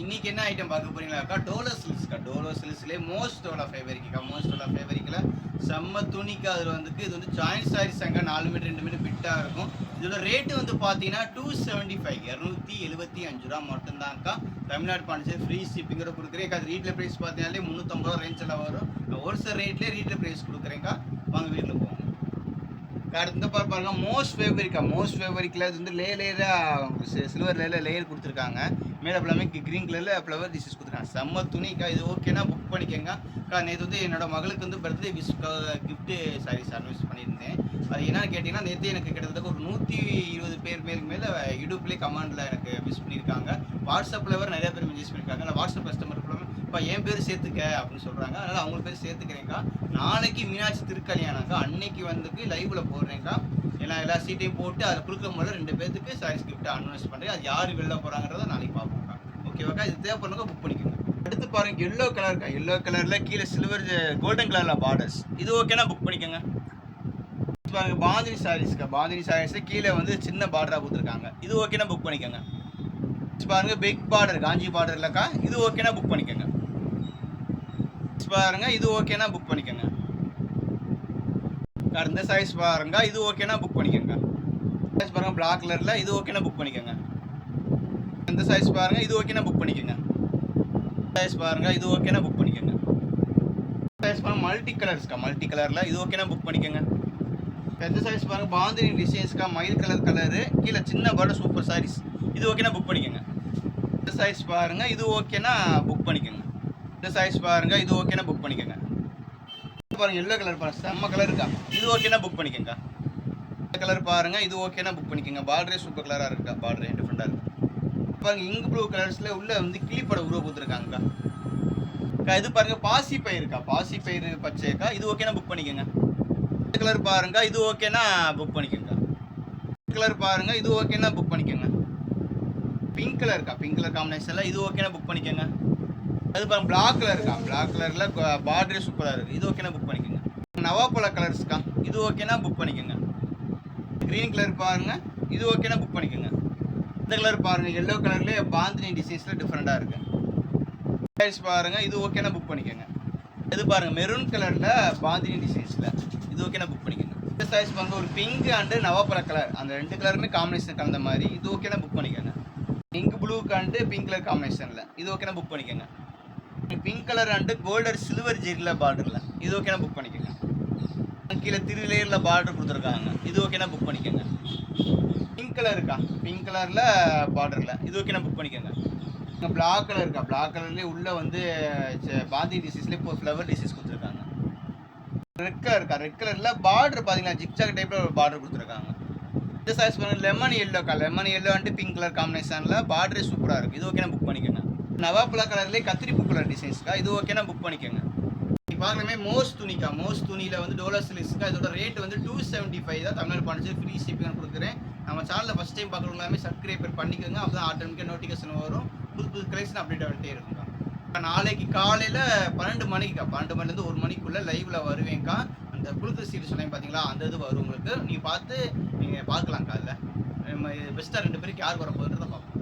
இன்னைக்கு என்ன ஐட்டம் பார்க்க போறீங்களாக்கா, டோலோ சில்க்ஸ்க்கா. டோலோ சில்க்ஸ்லேயே மோஸ்ட் டோலோ ஃபேவரிக்கா. மோஸ்ட் டோலோ ஃபேவரிக்கில் செம்ம துணிக்கா. அதில் இது வந்து ஜாயிண்ட் சாரீஸ் அங்கே 4 மீட்டர் 2 மீட்டர் பிட்டாக இருக்கும். இதோட ரேட்டு வந்து பார்த்தீங்கன்னா 275 275 ரூபா மட்டும்தான்க்கா. தமிழ்நாடு பாண்டிச்சேரி ஃப்ரீ ஷிப்பிங்கோட கொடுக்குறேன். அது ரீட்ல ப்ரைஸ் பார்த்தீங்கன்னாலே 350 ரூபா ரேஞ்சில் வரும். ஹோல்சேல் ரேட்லேயே ரீட்ல ப்ரைஸ் கொடுக்குறேங்க்கா. வாங்க வீட்டில் போவோம். அடுத்த பாருங்க மோஸ்ட் ஃபேவரிக்கா. மோஸ்ட் ஃபேவரிக்கில் இது வந்து லேயராக சில்வர் லேயர் கொடுத்துருக்காங்க. மேலே எல்லாமே க்ரீன் கலரில் ஃப்ளவர் டிசைன்ஸ் கொடுத்துருக்காங்க. செம்ம துணிக்கா. இது ஓகேனா புக் பண்ணிக்கோங்க. நேற்று வந்து என்னோட மகளுக்கு வந்து பர்த்டே கிஃப்ட்டு சாரீஸ் அட்வைஸ் பண்ணியிருந்தேன். அது என்னன்னு கேட்டிங்கன்னா, நேற்று எனக்கு கிட்டத்தட்ட ஒரு 120 பேர் மேலே யூடியூப்லேயே கமெண்டில் எனக்கு மிஸ் பண்ணியிருக்காங்க. வாட்ஸ்அப்பில் வேறு நிறைய பேர் மிஸ் பண்ணியிருக்காங்க. நான் வாட்ஸ்அப் கஸ்டமர் இப்போ என் பேர் சேர்த்துக்க அப்படின்னு சொல்கிறாங்க. அதனால் அவங்க பேர் சேர்த்துக்கிறேங்க்கா. நாளைக்கு மீனாட்சி திருக்கல்யாணம்க்கா. அன்னைக்கு வந்து லைவில் போடுறேங்க்கா. எல்லா சீட்டையும் போட்டு அதில் கொடுக்குற போது 2 பேருக்கு சாரீஸ் கிஃப்ட் அனௌன்ஸ் பண்ணுறேன். அது யார் வெளில போகிறாங்கிறத நாளைக்கு பார்ப்போம்க்கா. ஓகேவாக்கா. இது தேவைப்படுறவங்க புக் பண்ணிக்கோங்க. அடுத்து பாருங்க எல்லோ கலர்க்கா. எல்லோ கலரில் கீழே சில்வர் கோல்டன் கலரில் பார்டர்ஸ். இது ஓகேனா புக் பண்ணிக்கோங்க. பாருங்க பாந்தினி சாரீஸ்க்கா. பாந்தினி சாரீஸ் கீழே வந்து சின்ன பார்டராக கொடுத்துருக்காங்க. இது ஓகேனா புக் பண்ணிக்கோங்க. பாருங்க பிக் பார்டர் காஞ்சி பார்டர் இல்லைக்கா. இது ஓகேனா புக் பண்ணிக்கோங்க. பாருங்க இது ஓகேனா புக் பண்ணிக்கோங்க. இந்த சைஸ் பாருங்க. இது ஓகேனா புக் பண்ணிக்கோங்க. சைஸ் பாருங்க பிளாக் கலர்ல. இது ஓகேனா புக் பண்ணிக்கோங்க. இந்த சைஸ் பாருங்க. இது ஓகேனா புக் பண்ணிக்கோங்க. சைஸ் பாருங்க. இது ஓகேனா புக் பண்ணிக்கோங்க. சைஸ் பாருங்க மல்டி கலர்ஸ்க்கா. மல்டி கலர்ல. இது ஓகேனா புக் பண்ணிக்கோங்க. இந்த சைஸ் பாருங்க பாந்தினி டிசைன்ஸ்க்கா. மயில் கலரு கீழே சின்ன பார்டர் சூப்பர் சாரீஸ். இது ஓகேனா புக் பண்ணிக்கோங்க. இந்த சைஸ் பாருங்க. இது ஓகேனா புக் பண்ணிக்கோங்க. இந்த சைஸ் பாருங்க. இது ஓகேனா புக் பண்ணிக்கோங்க. பாருங்க எல்லோ கலர் பாருங்க செம்ம கலர் இருக்கா. இது ஓகேனா புக் பண்ணிக்கோங்க. இந்த கலர் பாருங்க. இது ஓகேனா புக் பண்ணிக்கோங்க. பார்டரே சூப்பர் கலராக இருக்கா. பார்டரே டிஃப்ரெண்டாக இருக்கு. பாருங்க இங்க் ப்ளூ கலர்ஸ்ல உள்ள வந்து கிளிப்பட உருவ கொடுத்துருக்காங்கக்கா. இது பாருங்க பாசி பயிருக்கா. பாசி பயிர் பச்சைக்கா. இது ஓகேனா புக் பண்ணிக்கோங்க. இந்த கலர் பாருங்க. இது ஓகேனா புக் பண்ணிக்கோங்க. இந்த கலர் பாருங்க. இது ஓகேனா புக் பண்ணிக்கோங்க. பிங்க் கலர்க்கா. பிங்க் கலர் காம்பினேஷன்ல. இது ஓகேனா புக் பண்ணிக்கோங்க. அது பாருங்க பிளாக் கலர் இருக்கா. பிளாக் கலர்ல பார்டரே சூப்பராக இருக்கு. இது ஓகேனா புக் பண்ணிக்கோங்க. நவாப்பழ கலர்ஸ்க்கா. இது ஓகேனா புக் பண்ணிக்கோங்க. கிரீன் கலர் பாருங்க. இது ஓகேனா புக் பண்ணிக்கோங்க. இந்த கலர் பாருங்க எல்லோ கலர்லேயே பாந்தினி டிசைன்ஸ்ல டிஃப்ரெண்டாக இருக்கு. சைஸ் பாருங்க. இது ஓகேனா புக் பண்ணிக்கோங்க. இது பாருங்க மெரூன் கலர்ல பாந்தினி டிசைன்ஸ்ல. இது ஓகேனா புக் பண்ணிக்கோங்க. இந்த சைஸ் பாருங்க ஒரு பிங்க் அண்டு நவாப்பழ கலர். அந்த 2 கலருமே காம்பினேஷன் கலந்த மாதிரி. இது ஓகேனா புக் பண்ணிக்கோங்க. Pink blue and pink colour காம்பினேஷன்ல. இது ஓகேனா புக் பண்ணிக்கோங்க. பிங்க் கலர் அண்டு கோல்டர் சில்வர் ஜெரில பார்டர்ல. இது ஓகேனா புக் பண்ணிக்கோங்க. கீழே 3 லேயர்ல பார்டர் கொடுத்துருக்காங்க. இது ஓகேனா புக் பண்ணிக்கோங்க. பிங்க் கலர் இருக்கா. பிங்க் கலர்ல பார்டர்ல. இது ஓகேனா புக் பண்ணிக்கோங்க. பிளாக் கலர் இருக்கா. பிளாக் கலர்லேயே உள்ள வந்து பாந்தி டிசைன்ஸ்ல இப்போ ஃப்ளவர் டிசைன்ஸ் கொடுத்துருக்காங்க. ரெட் கலர் இருக்கா. ரெட் கலர்ல பார்டர் பார்த்தீங்கன்னா ஜிக்ஜாக் டைப்ல ஒரு பார்டர் கொடுத்துருக்காங்க. இந்த சைஸ் பாருங்க லெமன் எல்லோக்கா. Lemon yellow and pink colour காம்பினேஷன்ல பார்டரே சூப்பராக இருக்கு. இது ஓகேனா புக் பண்ணிக்கோங்க. நவாப்பழ கலர்லேயே கத்திரிப்பூ கலர் டிசைன்ஸ்க்கா. இது ஓகேனா புக் பண்ணிக்கோங்க. பார்க்கணுமே மோஸ்ட் துணிக்கா. மோஸ்ட் துணியில் வந்து டோலோ சில்க்ஸ்க்கா. இதோட ரேட் வந்து 275 தான். தமிழ்நாடு பாண்டிச்சேரி ஃப்ரீ ஷிப்பிங் கொடுக்குறேன். நம்ம சேனலில் ஃபஸ்ட் டைம் பார்க்குறவங்க சப்ஸ்கிரைபர் பண்ணிக்கோங்க. அப்போ தான் ஆட்டோமேட்டிக்காக நோட்டிஃபிகேஷன் வரும். புது கலெக்ஷன் அப்டேட் ஆகிட்டே இருக்குங்க. நாளைக்கு காலையில் 12 மணிக்கா. 12 மணிலேருந்து 1 மணிக்குள்ளே லைவில் வருவேங்க்கா. அந்த குழுக்கு சீட்டு சொன்னேன் பார்த்தீங்களா, அந்த இது வரும் உங்களுக்கு. நீங்கள் பார்த்து நீங்கள் பார்க்கலாங்க்கா. அதில் பெஸ்ட்டாக 2 பேருக்கு யார் வர போகுதுன்றதை பார்ப்போம்.